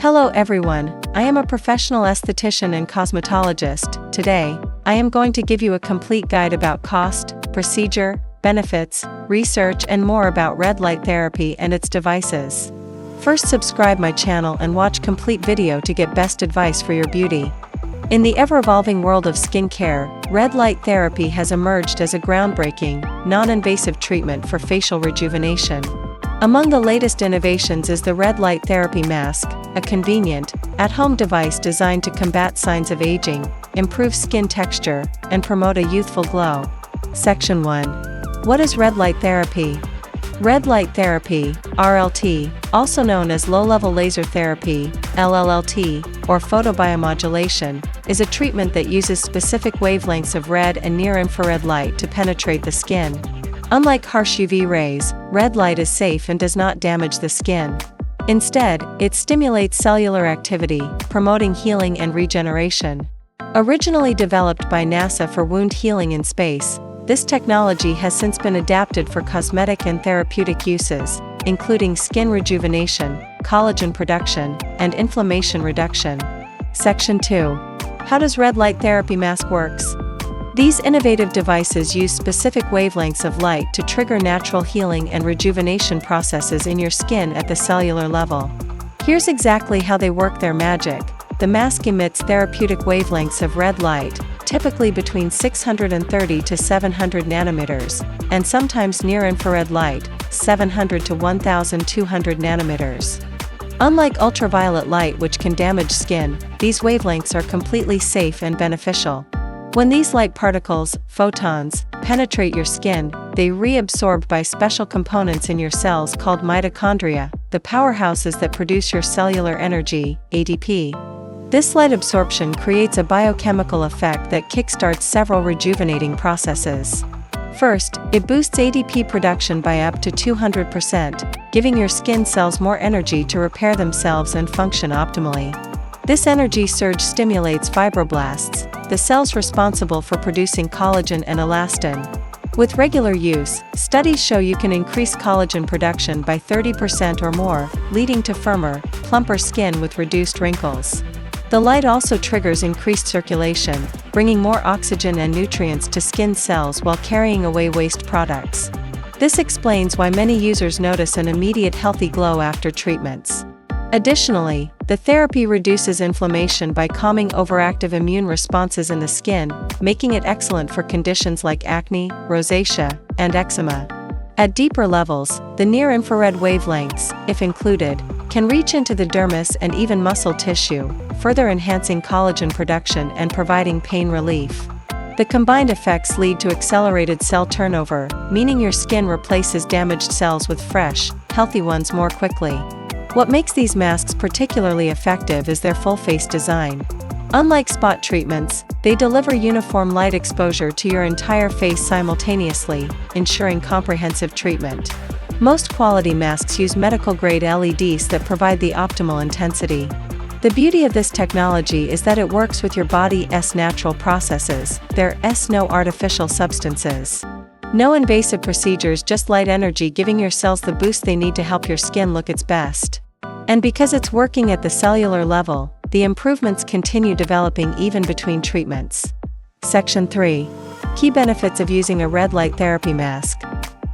Hello everyone, I am a professional esthetician and cosmetologist. Today, I am going to give you a complete guide about cost, procedure, benefits, research and more about red light therapy and its devices. First, subscribe my channel and watch complete video to get best advice for your beauty. In the ever-evolving world of skincare, red light therapy has emerged as a groundbreaking, non-invasive treatment for facial rejuvenation. Among the latest innovations is the red light therapy mask, a convenient, at-home device designed to combat signs of aging, improve skin texture, and promote a youthful glow. Section 1. What is red light therapy? Red light therapy, RLT, also known as low-level laser therapy, LLLT, or photobiomodulation, is a treatment that uses specific wavelengths of red and near-infrared light to penetrate the skin. Unlike harsh UV rays, red light is safe and does not damage the skin. Instead, it stimulates cellular activity, promoting healing and regeneration. Originally developed by NASA for wound healing in space, this technology has since been adapted for cosmetic and therapeutic uses, including skin rejuvenation, collagen production, and inflammation reduction. Section 2. How does red light therapy mask works? These innovative devices use specific wavelengths of light to trigger natural healing and rejuvenation processes in your skin at the cellular level. Here's exactly how they work their magic. The mask emits therapeutic wavelengths of red light, typically between 630 to 700 nanometers, and sometimes near-infrared light, 700 to 1200 nanometers. Unlike ultraviolet light which can damage skin, these wavelengths are completely safe and beneficial. When these light particles, photons, penetrate your skin, they reabsorb by special components in your cells called mitochondria, the powerhouses that produce your cellular energy, ATP. This light absorption creates a biochemical effect that kickstarts several rejuvenating processes. First, it boosts ATP production by up to 200%, giving your skin cells more energy to repair themselves and function optimally. This energy surge stimulates fibroblasts, the cells responsible for producing collagen and elastin. With regular use, studies show you can increase collagen production by 30% or more, leading to firmer, plumper skin with reduced wrinkles. The light also triggers increased circulation, bringing more oxygen and nutrients to skin cells while carrying away waste products. This explains why many users notice an immediate healthy glow after treatments. Additionally, the therapy reduces inflammation by calming overactive immune responses in the skin, making it excellent for conditions like acne, rosacea, and eczema. At deeper levels, the near-infrared wavelengths, if included, can reach into the dermis and even muscle tissue, further enhancing collagen production and providing pain relief. The combined effects lead to accelerated cell turnover, meaning your skin replaces damaged cells with fresh, healthy ones more quickly. What makes these masks particularly effective is their full-face design. Unlike spot treatments, they deliver uniform light exposure to your entire face simultaneously, ensuring comprehensive treatment. Most quality masks use medical-grade LEDs that provide the optimal intensity. The beauty of this technology is that it works with your body's natural processes, there's no artificial substances. No invasive procedures, just light energy giving your cells the boost they need to help your skin look its best. And because it's working at the cellular level, the improvements continue developing even between treatments. Section 3. Key benefits of using a red light therapy mask.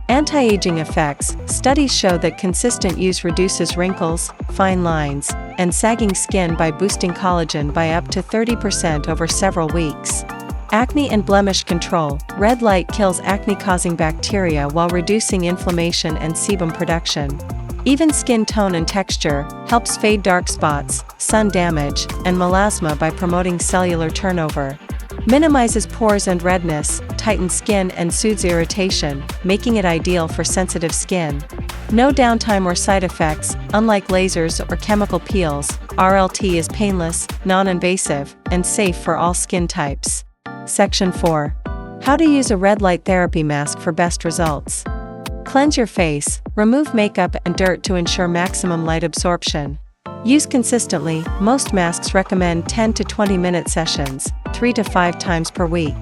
Anti-aging effects. Studies show that consistent use reduces wrinkles, fine lines, and sagging skin by boosting collagen by up to 30% over several weeks. Acne and blemish control. Red light kills acne-causing bacteria while reducing inflammation and sebum production. Even skin tone and texture, helps fade dark spots, sun damage, and melasma by promoting cellular turnover. Minimizes pores and redness, tightens skin and soothes irritation, making it ideal for sensitive skin. No downtime or side effects. Unlike lasers or chemical peels, RLT is painless, non-invasive, and safe for all skin types. Section 4. How to use a red light therapy mask for best results. Cleanse your face, remove makeup and dirt to ensure maximum light absorption. Use consistently. Most masks recommend 10 to 20-minute sessions, 3 to 5 times per week.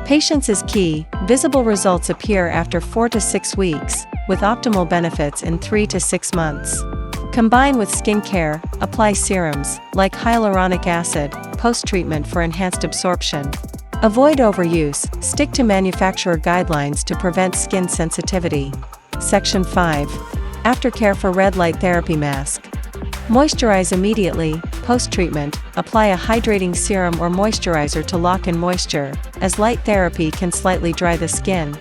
Patience is key. Visible results appear after 4 to 6 weeks, with optimal benefits in 3 to 6 months. Combine with skincare, apply serums, like hyaluronic acid, post-treatment for enhanced absorption. Avoid overuse, stick to manufacturer guidelines to prevent skin sensitivity. Section 5. Aftercare for red light therapy mask. Moisturize immediately. Post-treatment, apply a hydrating serum or moisturizer to lock in moisture, as light therapy can slightly dry the skin.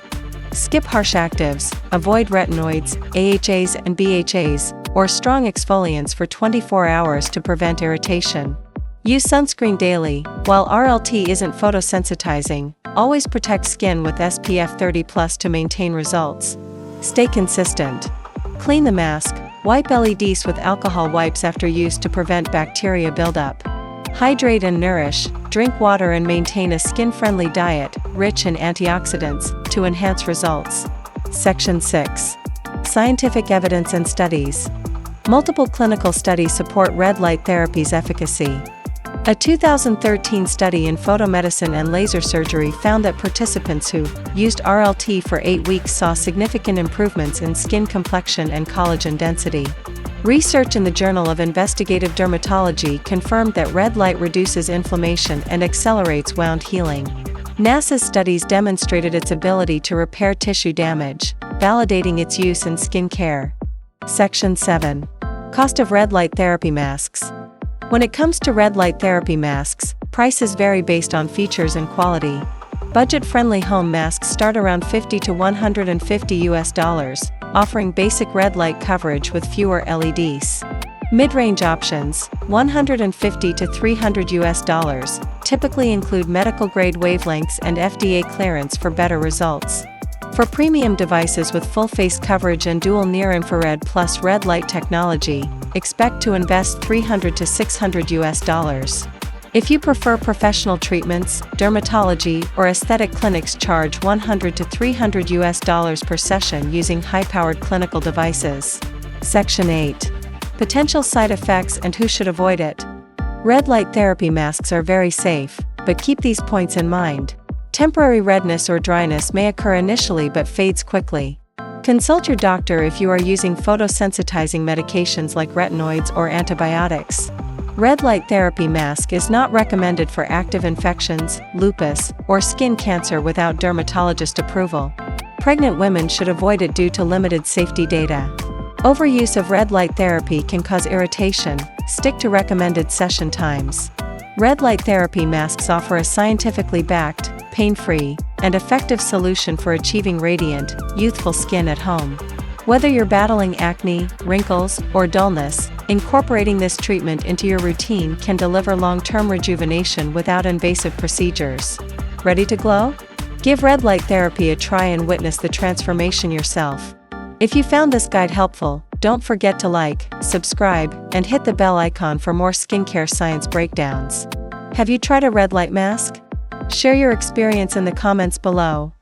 Skip harsh actives, avoid retinoids, AHAs and BHAs, or strong exfoliants for 24 hours to prevent irritation. Use sunscreen daily. While RLT isn't photosensitizing, always protect skin with SPF 30+ to maintain results. Stay consistent. Clean the mask. Wipe LEDs with alcohol wipes after use to prevent bacteria buildup. Hydrate and nourish. Drink water and maintain a skin-friendly diet, rich in antioxidants, to enhance results. Section 6. Scientific evidence and studies. Multiple clinical studies support red light therapy's efficacy. A 2013 study in photomedicine and laser surgery found that participants who used RLT for 8 weeks saw significant improvements in skin complexion and collagen density. Research in the Journal of Investigative Dermatology confirmed that red light reduces inflammation and accelerates wound healing. NASA's studies demonstrated its ability to repair tissue damage, validating its use in skin care. Section 7. Cost of red light therapy masks. When it comes to red light therapy masks, prices vary based on features and quality. Budget-friendly home masks start around $50 to $150, offering basic red light coverage with fewer LEDs. Mid-range options, $150 to $300, typically include medical-grade wavelengths and FDA clearance for better results. For premium devices with full-face coverage and dual near-infrared plus red light technology, expect to invest $300 to $600. If you prefer professional treatments, dermatology or aesthetic clinics charge $100 to $300 per session using high-powered clinical devices. Section 8. Potential side effects and who should avoid it. Red light therapy masks are very safe, but keep these points in mind. Temporary redness or dryness may occur initially but fades quickly. Consult your doctor if you are using photosensitizing medications like retinoids or antibiotics. Red light therapy mask is not recommended for active infections, lupus, or skin cancer without dermatologist approval. Pregnant women should avoid it due to limited safety data. Overuse of red light therapy can cause irritation. Stick to recommended session times. Red light therapy masks offer a scientifically backed, pain-free, and effective solution for achieving radiant, youthful skin at home. Whether you're battling acne, wrinkles, or dullness, incorporating this treatment into your routine can deliver long-term rejuvenation without invasive procedures. Ready to glow? Give red light therapy a try and witness the transformation yourself. If you found this guide helpful, don't forget to like, subscribe, and hit the bell icon for more skincare science breakdowns. Have you tried a red light mask? Share your experience in the comments below.